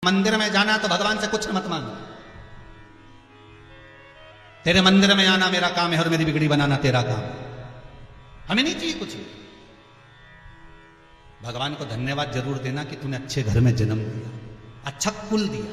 मंदिर में जाना तो भगवान से कुछ मत मांगो। तेरे मंदिर में आना मेरा काम है और मेरी बिगड़ी बनाना तेरा काम है। हमें नहीं चाहिए कुछ। भगवान को धन्यवाद जरूर देना कि तूने अच्छे घर में जन्म दिया, अच्छा कुल दिया,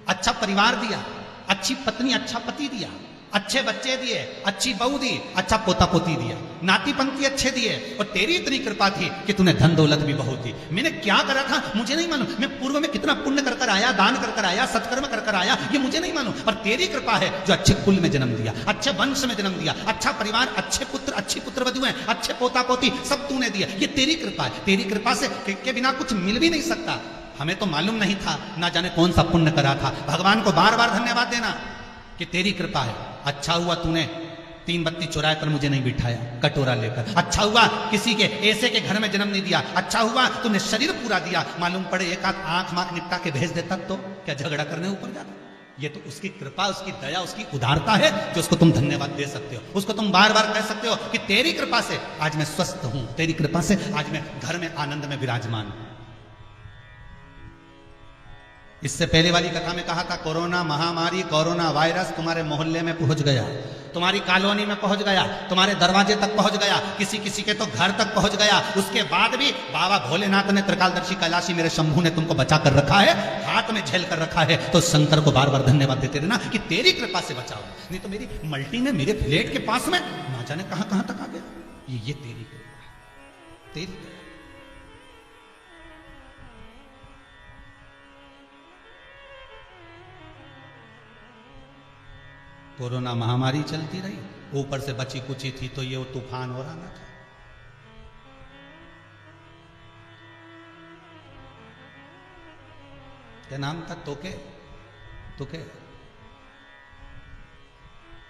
अच्छा परिवार दिया, अच्छी पत्नी, अच्छा पति दिया, अच्छे बच्चे दिए, अच्छी बहू दी, अच्छा पोता पोती दिया, नाती पंथी अच्छे दिए। और तेरी इतनी कृपा थी कि तूने धन दौलत भी बहुत दी। मैंने क्या करा था मुझे नहीं मालूम। मैं पूर्व में कितना पुण्य कर कर आया, दान कर कर आया, सत्कर्म कर कर आया, ये मुझे नहीं मालूम। पर तेरी कृपा है जो अच्छे कुल में जन्म दिया, अच्छे वंश में जन्म दिया, अच्छा परिवार, अच्छे पुत्र, अच्छी पुत्र वधु हैं, अच्छे पोता पोती सब तूने दिया। ये तेरी कृपा है। तेरी कृपा से के बिना कुछ मिल भी नहीं सकता। हमें तो मालूम नहीं था, ना जाने कौन सा पुण्य करा था। भगवान को बार बार धन्यवाद देना कि तेरी कृपा है। अच्छा हुआ तूने 3 बत्ती चुराए कर मुझे नहीं बिठाया कटोरा लेकर। अच्छा हुआ किसी के ऐसे के घर में जन्म नहीं दिया। अच्छा हुआ तूने शरीर पूरा दिया। मालूम पड़े एक आध आंख मांख निपटा के भेज देता तो क्या झगड़ा करने ऊपर जाता। ये तो उसकी कृपा, उसकी दया, उसकी उदारता है जो उसको तुम धन्यवाद दे सकते हो। उसको तुम बार बार कह सकते हो कि तेरी कृपा से आज मैं स्वस्थ हूं, तेरी कृपा से आज मैं घर में आनंद में विराजमान हूं। इससे पहले वाली कथा में कहा था कोरोना महामारी, कोरोना वायरस तुम्हारे मोहल्ले में पहुंच गया, तुम्हारी कॉलोनी में पहुंच गया, तुम्हारे दरवाजे तक पहुंच गया, किसी किसी के तो घर तक पहुंच गया। उसके बाद भी बाबा भोलेनाथ ने, त्रिकालदर्शी कैलाशी मेरे शंभू ने तुमको बचा कर रखा है, हाथ में झेल कर रखा है। तो शंकर को बार बार धन्यवाद देते रहना कि तेरी कृपा से बचाओ। नहीं तो मेरी मल्टी में, मेरे फ्लैट के पास में ना जाने कहां कहां तक आ गया। ये तेरी कृपा है, तेरी कृपा। कोरोना महामारी चलती रही, ऊपर से बची कुची थी तो ये वो तूफान हो रहा था। क्या नाम था? तोके तोके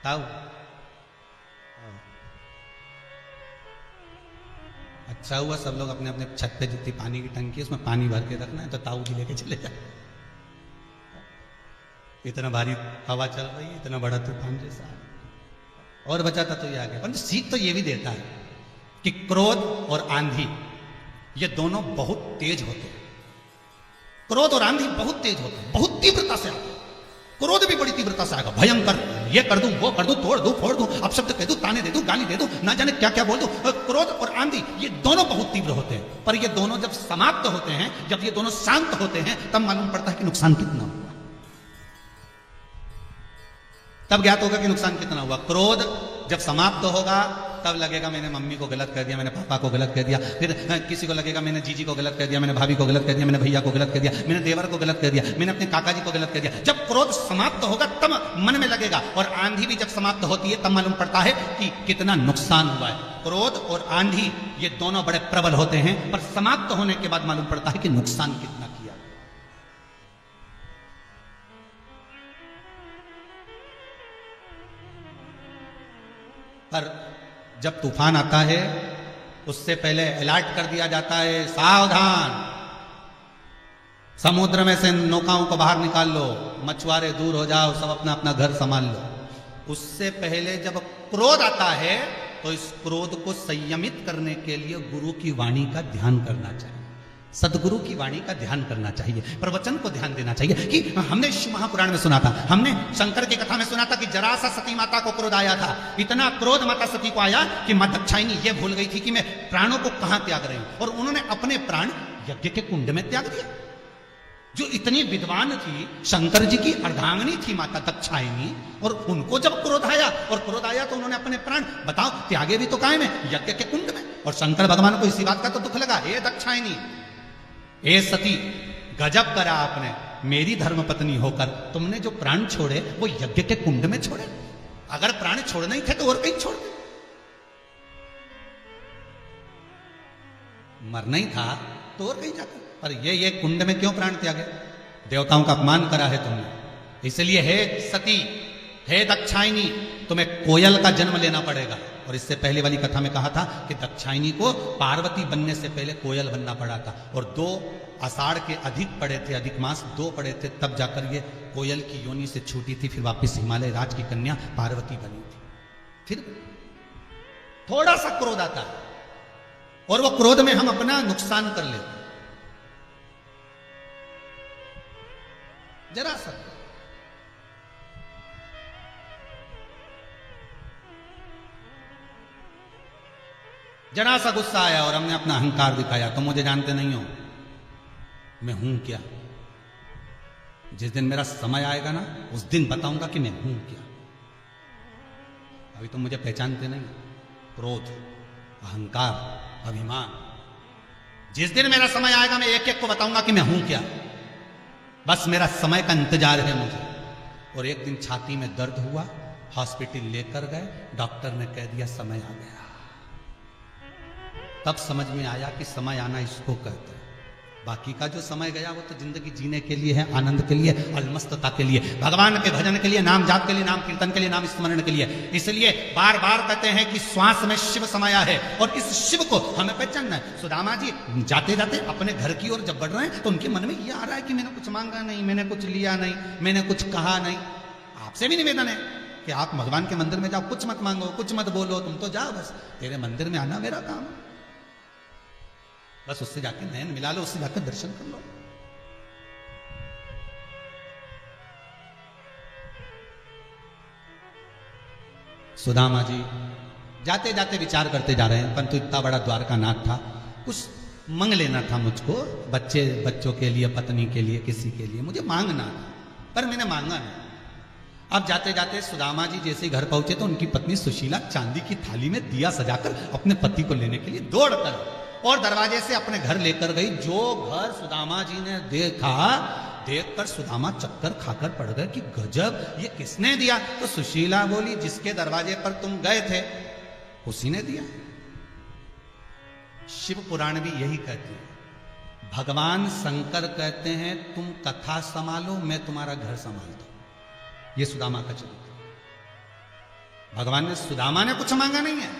ताऊ। अच्छा हुआ सब लोग अपने अपने छत पे जितनी पानी की टंकी है उसमें पानी भर के रखना है, तो ताऊ जी लेके चले जाए। इतना भारी हवा चल रही है, इतना बड़ा तूफान जैसा, और बचाता तो ये आगे। पर सीख तो ये भी देता है कि क्रोध और आंधी ये दोनों बहुत तेज होते हैं। क्रोध और आंधी बहुत तेज होते हैं, बहुत तीव्रता से आते हैं। क्रोध भी बड़ी तीव्रता से आएगा, भयंकर, ये कर दूं, वो कर दूं, तोड़ दूं, फोड़ दूं, अपशब्द कह दूं, ताने दे दूं, गाली दे दूं, ना जाने क्या क्या बोल दूं। क्रोध और आंधी ये दोनों बहुत तीव्र होते हैं। पर ये दोनों जब समाप्त होते हैं, जब ये दोनों शांत होते हैं, तब मालूम पड़ता है कि नुकसान कितना हुआ। तब ज्ञात होगा कि नुकसान कितना हुआ। क्रोध जब समाप्त होगा तब लगेगा मैंने मम्मी को गलत कह दिया, मैंने पापा को गलत कह दिया। फिर किसी को लगेगा मैंने जीजी को गलत कह दिया, मैंने भाभी को गलत कह दिया, मैंने भैया को गलत कह दिया, मैंने देवर को गलत कह दिया, मैंने अपने काका जी को गलत कह दिया। जब क्रोध समाप्त होगा तब मन में लगेगा। और आंधी भी जब समाप्त होती है तब मालूम पड़ता है कि कितना नुकसान हुआ है। क्रोध और आंधी ये दोनों बड़े प्रबल होते हैं, पर समाप्त होने के बाद मालूम पड़ता है कि नुकसान कितना किया। पर जब तूफान आता है उससे पहले अलर्ट कर दिया जाता है, सावधान, समुद्र में से नौकाओं को बाहर निकाल लो, मछुआरे दूर हो जाओ, सब अपना अपना घर संभाल लो। उससे पहले जब क्रोध आता है तो इस क्रोध को संयमित करने के लिए गुरु की वाणी का ध्यान करना चाहिए, सदगुरु की वाणी का ध्यान करना चाहिए, प्रवचन को ध्यान देना चाहिए। कि हमने शिव महापुराण में सुना था, हमने शंकर की कथा में सुना था कि जरा सा सती माता को क्रोध आया था। इतना क्रोध माता सती को आया कि मां दक्षायनी ये भूल गई थी कि मैं प्राणों को कहां त्याग रही हूं, और उन्होंने अपने प्राण यज्ञ के कुंड में त्याग दिया। जो इतनी विद्वान थी, शंकर जी की अर्धांगिनी थी माता दक्षायनी, और उनको जब क्रोध आया, और क्रोध आया तो उन्होंने अपने प्राण बताओ त्यागे भी तो काहे में? यज्ञ के कुंड में। और शंकर भगवान को इसी बात का तो दुख लगा, हे दक्षायनी, हे सती, गजब करा आपने, मेरी धर्मपत्नी होकर तुमने जो प्राण छोड़े वो यज्ञ के कुंड में छोड़े। अगर प्राण छोड़ने ही थे तो और कहीं छोड़ दे, मरना ही था तो और कहीं जाकर। पर ये कुंड में क्यों प्राण त्यागे? देवताओं का अपमान करा है तुमने, इसलिए हे सती, हे दक्षायनी, तुम्हें कोयल का जन्म लेना पड़ेगा। और इससे पहले वाली कथा में कहा था कि दक्षायनी को पार्वती बनने से पहले कोयल बनना पड़ा था। और 2 आषाढ़ के अधिक पड़े थे, अधिक मास 2 पड़े थे, तब जाकर ये कोयल की योनि से छूटी थी, फिर वापस हिमालय राज की कन्या पार्वती बनी थी। फिर थोड़ा सा क्रोध आता है और वो क्रोध में हम अपना नुकसान कर लेते। जरा सा। जरा सा गुस्सा आया और हमने अपना अहंकार दिखाया, तुम मुझे जानते नहीं हो, मैं हूं क्या। जिस दिन मेरा समय आएगा ना, उस दिन बताऊंगा कि मैं हूं क्या। अभी तुम मुझे पहचानते नहीं। क्रोध, अहंकार, अभिमान, जिस दिन मेरा समय आएगा मैं एक एक को बताऊंगा कि मैं हूं क्या। बस मेरा समय का इंतजार है मुझे। और एक दिन छाती में दर्द हुआ, हॉस्पिटल लेकर गए, डॉक्टर ने कह दिया समय आ गया। तब समझ में आया कि समय आना इसको कहते हैं। बाकी का जो समय गया वो तो जिंदगी जीने के लिए है, आनंद के लिए, अलमस्तता के लिए, भगवान के भजन के लिए, नाम जाप के लिए, नाम कीर्तन के लिए, नाम स्मरण के लिए। इसलिए बार बार कहते हैं कि श्वास में शिव समाया है और इस शिव को हमें पहचानना है। सुदामा जी जाते जाते अपने घर की ओर जब बढ़ रहे हैं तो उनके मन में ये आ रहा है कि मैंने कुछ मांगा नहीं, मैंने कुछ लिया नहीं, मैंने कुछ कहा नहीं। आपसे भी निवेदन है कि आप भगवान के मंदिर में जाओ, कुछ मत मांगो, कुछ मत बोलो, तुम तो जाओ, बस तेरे मंदिर में आना मेरा काम है। बस उससे जाके नयन मिला लो, उससे जाकर दर्शन कर लो। सुदामा जी जाते जाते विचार करते जा रहे हैं, परंतु इतना बड़ा द्वारका नाथ था, कुछ मांग लेना था मुझको, बच्चों के लिए, पत्नी के लिए, किसी के लिए मुझे मांगना था, पर मैंने मांगा नहीं। अब जाते जाते सुदामा जी जैसे घर पहुंचे तो उनकी पत्नी सुशीला चांदी की थाली में दिया सजाकर अपने पति को लेने के लिए दौड़ कर और दरवाजे से अपने घर लेकर गई। जो घर सुदामा जी ने देखा, देखकर सुदामा चक्कर खाकर पड़ गए कि गजब, ये किसने दिया। तो सुशीला बोली, जिसके दरवाजे पर तुम गए थे उसी ने दिया। शिव पुराण भी यही कहते हैं। भगवान शंकर कहते हैं तुम कथा संभालो, मैं तुम्हारा घर संभालता हूं। ये सुदामा का चरित्र। भगवान ने, सुदामा ने कुछ मांगा नहीं है,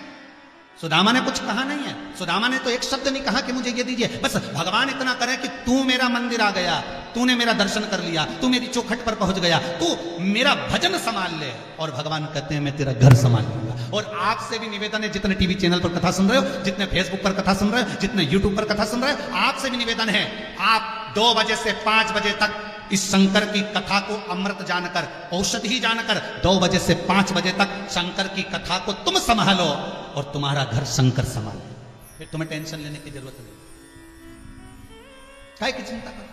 सुदामा ने कुछ कहा नहीं है, सुदामा ने तो एक शब्द नहीं कहा कि मुझे ये दीजिए। बस भगवान इतना करे कि तू मेरा मंदिर आ गया, तूने मेरा दर्शन कर लिया, तू मेरी चौखट पर पहुंच गया, तू मेरा भजन संभाल ले। और भगवान कहते हैं मैं तेरा घर संभाल लूंगा। और आपसे भी निवेदन है, जितने टीवी चैनल पर कथा सुन रहे हो, जितने फेसबुक पर कथा सुन रहे हो, जितने यूट्यूब पर कथा सुन रहे हो, आपसे भी निवेदन है, आप 2 बजे से 5 बजे तक इस शंकर की कथा को अमृत जानकर, औषधि जानकर 2 बजे से 5 बजे तक शंकर की कथा को तुम संभालो और तुम्हारा घर शंकर संभाले। फिर तुम्हें टेंशन लेने की जरूरत नहीं। काय की चिंता करो।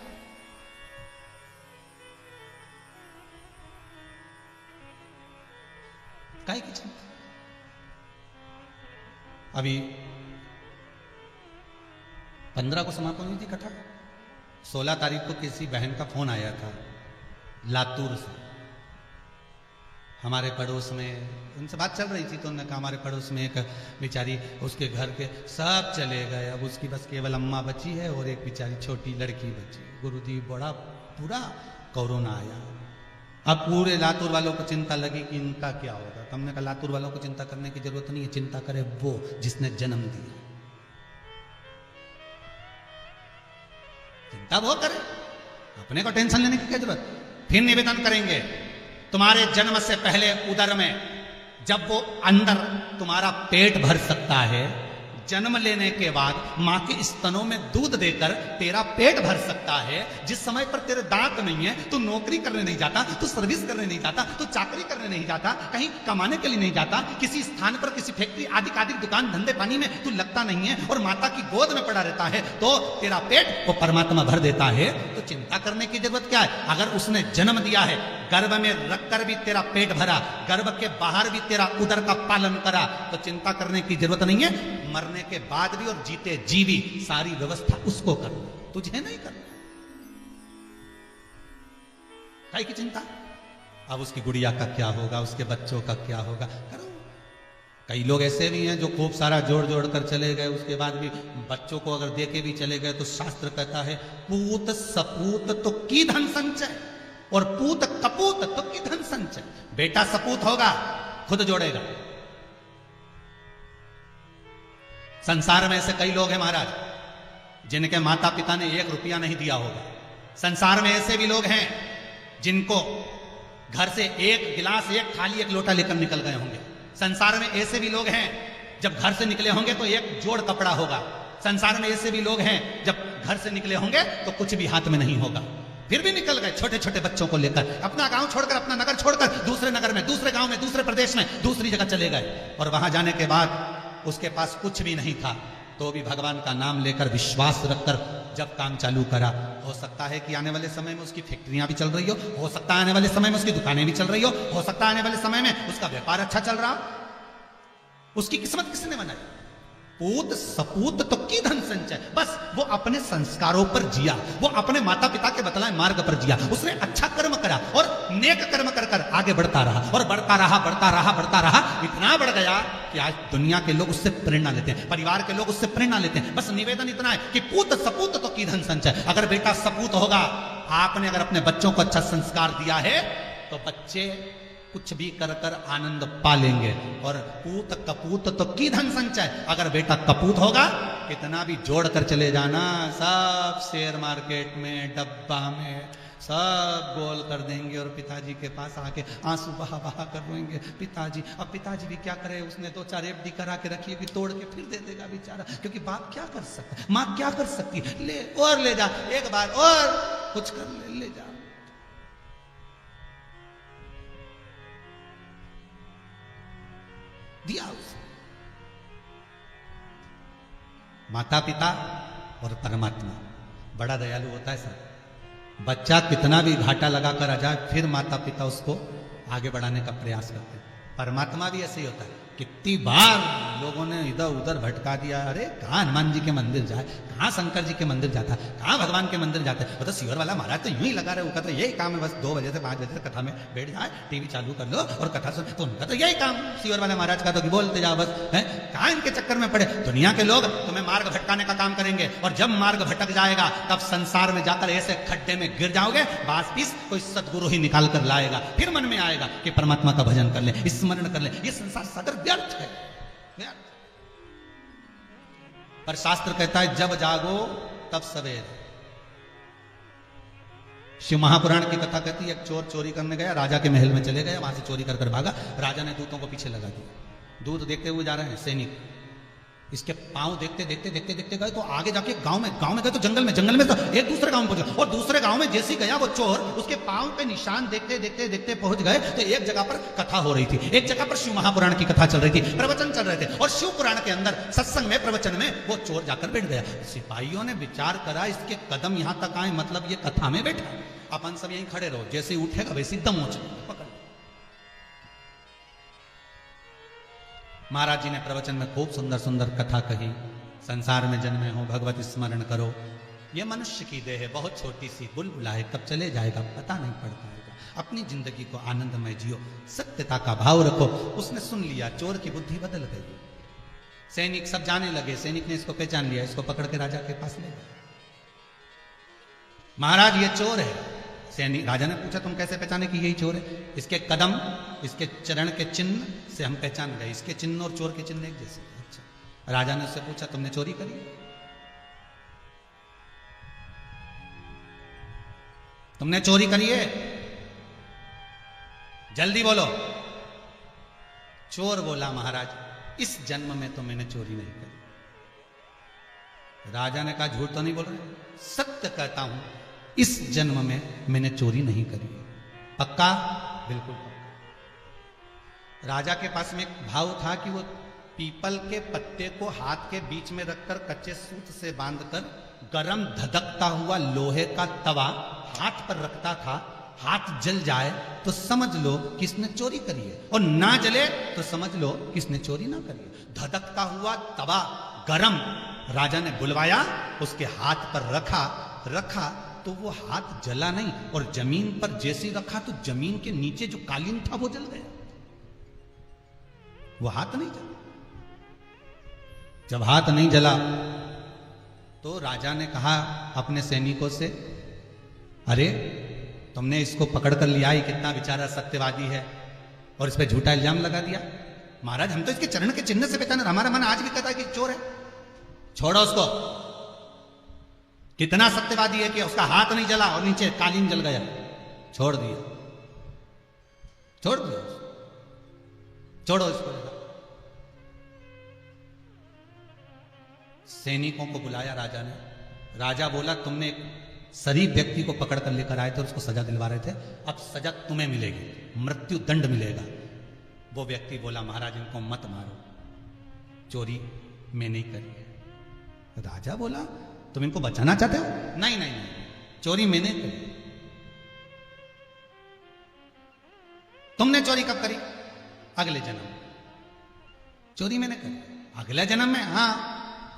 काय की चिंता। अभी 15 को समाप्त होनी थी कथा। 16 तारीख को किसी बहन का फोन आया था लातूर से, हमारे पड़ोस में उनसे बात चल रही थी, तो उन्होंने कहा हमारे पड़ोस में एक बेचारी, उसके घर के सब चले गए, अब उसकी बस केवल अम्मा बची है और एक बेचारी छोटी लड़की बची। गुरुजी बड़ा पूरा कोरोना आया। अब पूरे लातूर वालों को चिंता लगी कि इनका क्या होगा। तो हमने कहा लातूर वालों को चिंता करने की जरूरत नहीं है, चिंता करे वो जिसने जन्म दिया, चिंता वो करे, अपने को टेंशन लेने की क्या जरूरत। फिर निवेदन करेंगे, तुम्हारे जन्म से पहले उदर में जब वो अंदर तुम्हारा पेट भर सकता है, जन्म लेने के बाद मां के स्तनों में दूध देकर तेरा पेट भर सकता है, जिस समय पर तेरे दांत नहीं है, तू नौकरी करने नहीं जाता, तू सर्विस करने नहीं जाता, तू चाकरी करने नहीं जाता, कहीं कमाने के लिए नहीं जाता, किसी स्थान पर किसी फैक्ट्री आदि दुकान धंधे पानी में तू लगता नहीं है और माता की गोद में पड़ा रहता है, तो तेरा पेट वो परमात्मा भर देता है। तो चिंता करने की जरूरत क्या है। अगर उसने जन्म दिया है, गर्भ में रखकर भी तेरा पेट भरा, गर्भ के बाहर भी तेरा उदर का पालन करा, तो चिंता करने की जरूरत नहीं है। मरने के बाद भी और जीते जी भी सारी व्यवस्था उसको करना, तुझे नहीं करना। काहे की चिंता। अब उसकी गुड़िया का क्या होगा, उसके बच्चों का क्या होगा, करो। कई लोग ऐसे भी हैं जो खूब सारा जोड़ जोड़ कर चले गए, उसके बाद भी बच्चों को अगर देके भी चले गए तो शास्त्र कहता है पूत सपूत तो की धन संचय और पूत कपूत तो की धन संचय। बेटा सपूत होगा, खुद जोड़ेगा। संसार में ऐसे कई लोग हैं महाराज जिनके माता पिता ने 1 रुपया नहीं दिया होगा। संसार में ऐसे भी लोग हैं जिनको घर से 1 गिलास, 1 थाली, 1 लोटा लेकर निकल गए होंगे। संसार में ऐसे भी लोग हैं जब घर से निकले होंगे तो 1 जोड़ कपड़ा होगा। संसार में ऐसे भी लोग हैं जब घर से निकले होंगे तो कुछ भी हाथ में नहीं होगा। फिर भी निकल गए छोटे छोटे बच्चों को लेकर, अपना गांव छोड़कर, अपना नगर छोड़कर दूसरे नगर में, दूसरे गांव में, दूसरे प्रदेश में, दूसरी जगह चले गए। और वहां जाने के बाद उसके पास कुछ भी नहीं था, तो भी भगवान का नाम लेकर विश्वास रखकर जब काम चालू करा, हो सकता है कि आने वाले समय में उसकी फैक्ट्रियां भी चल रही हो सकता है आने वाले समय में उसकी दुकानें भी चल रही हो सकता है आने वाले समय में उसका व्यापार अच्छा चल रहा। उसकी किस्मत किसने बनाई? पूत सपूत तो की धन संचय, बस वो अपने संस्कारों पर जिया, वो अपने माता पिता के बतलाए मार्ग पर जिया, उसने अच्छा कर्म करा और नेक कर्म कर कर आगे बढ़ता रहा और बढ़ता रहा बढ़ता रहा बढ़ता रहा, इतना बढ़ गया कि आज दुनिया के लोग उससे प्रेरणा लेते हैं, परिवार के लोग उससे प्रेरणा लेते हैं। बस निवेदन इतना है कि पूत सपूत तो की धन संचय, अगर बेटा सपूत होगा, आपने अगर अपने बच्चों को अच्छा संस्कार दिया है तो बच्चे कुछ भी कर कर आनंद पा लेंगे। और पूत कपूत तो की धन संचय, अगर बेटा कपूत होगा, कितना भी जोड़ कर चले जाना, सब शेयर मार्केट में, डब्बा में सब गोल कर देंगे और पिताजी के पास आके आंसू बहा बहा कर रोएंगे, पिताजी। अब पिताजी भी क्या करे, उसने 2-4 एफडी करा के रखी है, तोड़ के फिर दे देगा बेचारा, क्योंकि बाप क्या कर सकता है, माँ क्या कर सकती है, ले और ले जा, एक बार और कुछ कर ले जा। दिया उसे। माता पिता और परमात्मा बड़ा दयालु होता है सर। बच्चा कितना भी घाटा लगाकर आ जाए, फिर माता पिता उसको आगे बढ़ाने का प्रयास करते हैं। परमात्मा भी ऐसे ही होता है। कितनी बार लोगों ने इधर उधर भटका दिया, अरे कहाँ हनुमान जी के मंदिर जाए, कहाँ शंकर जी के मंदिर जाता है, कहाँ भगवान के मंदिर जाता है। वो तो सीवर वाला महाराज तो यूं ही लगा रहे, उनका तो यही काम है, बस 2 बजे से 5 बजे तक कथा में बैठ जाए, टीवी चालू कर लो और कथा सुन। तो उनका तो यही काम, सीवर वाले महाराज का तो बोलते जाओ बस है। कहाँ इनके चक्कर में पड़े। दुनिया के लोग तुम्हें मार्ग भटकाने का काम करेंगे, और जब मार्ग भटक जाएगा तब संसार में जाकर ऐसे खड्डे में गिर जाओगे, बास पीस कोई सदगुरु ही निकाल कर लाएगा। फिर मन में आएगा कि परमात्मा का भजन कर ले, स्मरण कर ले। ये संसार सागर व्यर्थ है। पर शास्त्र कहता है जब जागो तब सवेर। शिव महापुराण की कथा कहती है, एक चोर चोरी करने गया, राजा के महल में चले गए, वहां से चोरी कर भागा। राजा ने दूतों को पीछे लगा दिया, दूत देखते हुए जा रहे हैं सैनिक, इसके पांव देखते देखते देखते देखते गए तो आगे जाके गांव में गए तो जंगल में तो एक दूसरे गांव में पहुंचे, और दूसरे गांव में जैसे गया वो चोर, उसके पांव के निशान देखते देखते देखते पहुंच गए तो एक जगह पर कथा हो रही थी, एक जगह पर शिव महापुराण की कथा चल रही थी, प्रवचन चल रहे थे, और शिव पुराण के अंदर सत्संग में प्रवचन में वो चोर जाकर बैठ गया। सिपाहियों ने विचार करा, इसके कदम यहां तक आए, मतलब ये कथा में बैठा, अपन सब यहीं खड़े रहो, जैसे उठेगा वैसे दम हो जाए, पकड़। महाराज जी ने प्रवचन में खूब सुंदर सुंदर कथा कही, संसार में जन्मे हो भगवत स्मरण करो, ये मनुष्य की देह है बहुत छोटी सी, बुलबुला है, कब चले जाएगा पता नहीं पड़ पाएगा, अपनी जिंदगी को आनंदमय जियो, सत्यता का भाव रखो। उसने सुन लिया, चोर की बुद्धि बदल गई। सैनिक सब जाने लगे, सैनिक ने इसको पहचान लिया, इसको पकड़ के राजा के पास ले गए। महाराज ये चोर है। सैनिक राजा ने पूछा तुम कैसे पहचाने कि यही चोर है? इसके कदम, इसके चरण के चिन्ह से हम पहचान गए, इसके चिन्ह और चोर के चिन्ह एक जैसे। अच्छा। राजा ने उससे पूछा तुमने चोरी करी? तुमने चोरी करी है? जल्दी बोलो। चोर बोला महाराज इस जन्म में तो मैंने चोरी नहीं करी। राजा ने कहा झूठ तो नहीं बोल रहे? सत्य कहता हूं, इस जन्म में मैंने चोरी नहीं करी। पक्का? बिल्कुल पक्का। राजा के पास में एक भाव था कि वो पीपल के पत्ते को हाथ के बीच में रखकर कच्चे सूत से बांधकर गरम धधकता हुआ लोहे का तवा हाथ पर रखता था। हाथ जल जाए तो समझ लो किसने चोरी करी है, और ना जले तो समझ लो किसने चोरी ना करी है। धधकता हुआ तवा गरम राजा ने बुलवाया, उसके हाथ पर रखा तो वो हाथ जला नहीं, और जमीन पर जैसे रखा तो जमीन के नीचे जो कालीन था वो जल गया, वो हाथ नहीं जला। जब हाथ नहीं जला तो राजा ने कहा अपने सैनिकों से, अरे तुमने इसको पकड़ कर लिया, ये कितना बेचारा सत्यवादी है, और इस पे झूठा इल्जाम लगा दिया। महाराज हम तो इसके चरण के चिन्ह से पहचाने, हमारा मन आज भी कहता है कि चोर है। छोड़ो उसको। कितना सत्यवादी है कि उसका हाथ नहीं जला और नीचे कालीन जल गया। छोड़ दिया, छोड़ो इसको। सैनिकों को बुलाया राजा ने। राजा बोला तुमने शरीफ व्यक्ति को पकड़ कर लेकर आए थे और उसको सजा दिलवा रहे थे। अब सजा तुम्हें मिलेगी, मृत्यु दंड मिलेगा। वो व्यक्ति बोला महाराज इनको मत मारो, चोरी मैं नहीं करी है। राजा बोला तुम इनको बचाना चाहते हो? नहीं नहीं नहीं, चोरी मैंने करी। तुमने चोरी कब करी? अगले जन्म। चोरी मैंने करी अगले जन्म में? हाँ।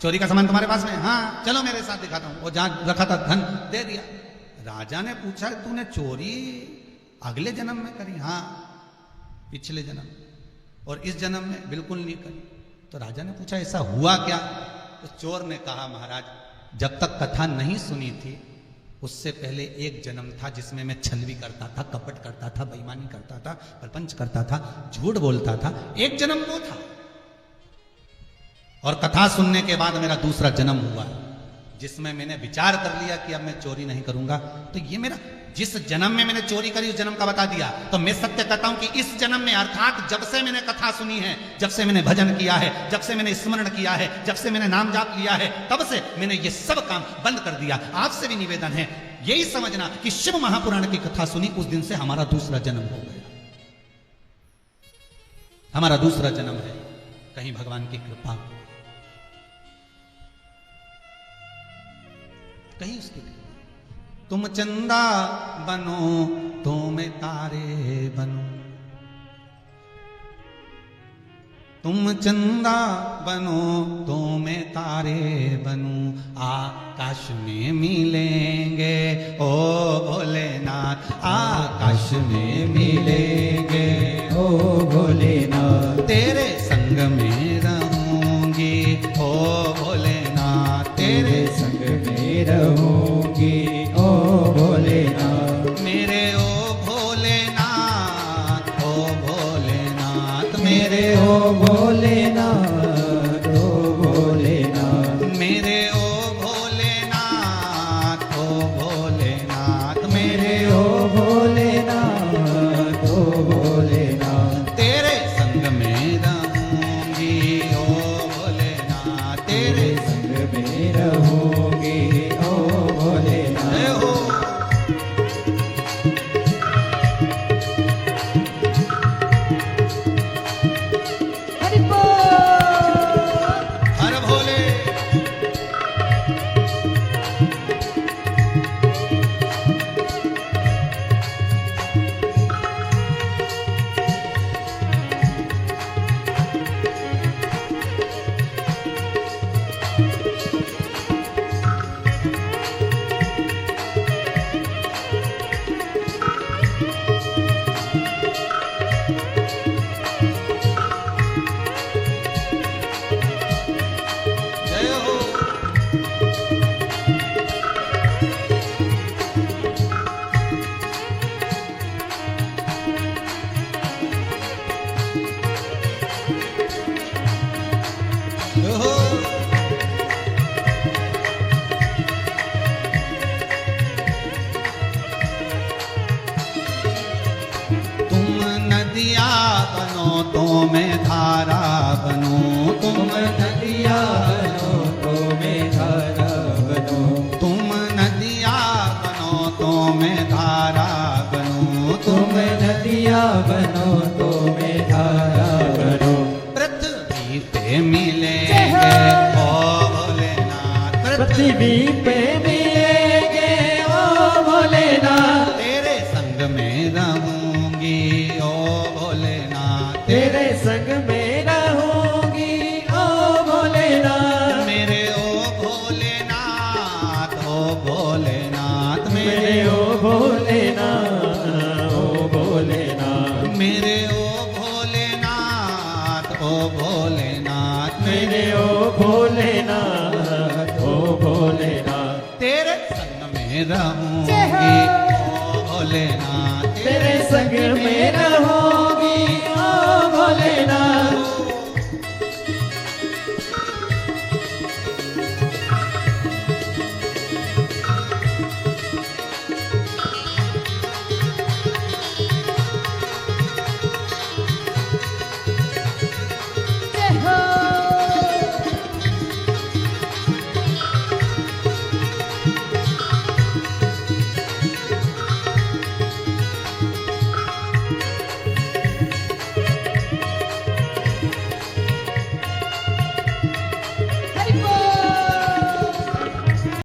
चोरी का सामान तुम्हारे पास में? हाँ। चलो मेरे साथ दिखाता हूं। वो जहां रखा था धन दे दिया। राजा ने पूछा तूने चोरी अगले जन्म में करी? हाँ, पिछले जन्म। और इस जन्म में बिल्कुल नहीं करी। तो राजा ने पूछा ऐसा हुआ क्या? तो चोर ने कहा महाराज जब तक कथा नहीं सुनी थी उससे पहले एक जन्म था जिसमें मैं छल भी करता था, कपट करता था, बेईमानी करता था, प्रपंच करता था, झूठ बोलता था। एक जन्म वो था। और कथा सुनने के बाद मेरा दूसरा जन्म हुआ जिसमें मैंने विचार कर लिया कि अब मैं चोरी नहीं करूंगा। तो ये मेरा जिस जन्म में मैंने चोरी करी उस जन्म का बता दिया। तो मैं सत्य कहता हूं कि इस जन्म में अर्थात जब से मैंने कथा सुनी है, जब से मैंने भजन किया है, जब से मैंने स्मरण किया है, जब से मैंने नाम जाप लिया है, तब से मैंने ये सब काम बंद कर दिया। आपसे भी निवेदन है यही समझना कि शिव महापुराण की कथा सुनी उस दिन से हमारा दूसरा जन्म हो गया। हमारा दूसरा जन्म है। कहीं भगवान की कृपा, कहीं उसकी कृपा। तुम चंदा बनो तो मैं तारे बनूं, तुम चंदा बनो तो मैं तारे बनूं, आकाश में मिलेंगे ओ भोलेनाथ, आकाश में मिलेंगे ओ भोलेनाथ, तेरे संग में रहूंगी ओ भोलेनाथ, तेरे संग में रहूंगी ओ भोलेनाथ, मेरे ओ भोलेनाथ, ओ भोलेनाथ, मेरे ओ भोलेनाथ, ओ भोलेनाथ, मेरे ओ भोलेनाथ, ओ भोलेनाथ, मेरे ओ भोलेनाथ, ओ भोलेनाथ, तेरे संग में रहूंगी ओ भोलेनाथ, तेरे संग में रहूंगी ओ भोलेनाथ। जय हो। हरि बोल। हर भोले। जय हो। जय हो। तुम नदिया बनो तो मैं धारा बनूं, तुम नदिया बनो तो मैं धारा बनो, तुम नदिया बनो तो मैं धारा बनूं, तुम नदिया बनो तो मैं धारा बनो, पृथ्वी पे मिलेंगे ओ भोलेनाथ, पृथ्वी पे मिलेंगे ओ भोलेनाथ, तेरे संग में रहूंगी ओ भोलेनाथ, तेरे संग में रहूंगी ओ भोलेनाथ, मेरे ओ भोलेनाथ, ओ भोलेनाथ, मेरे ओ भोलेनाथ, ओ भोलेनाथ, मेरे ओ भोलेनाथ, ओ भोलेनाथ, मेरे ओ भोलेनाथ, ओ भोलेनाथ, तेरे संग में रहूंगी ओ भोलेनाथ,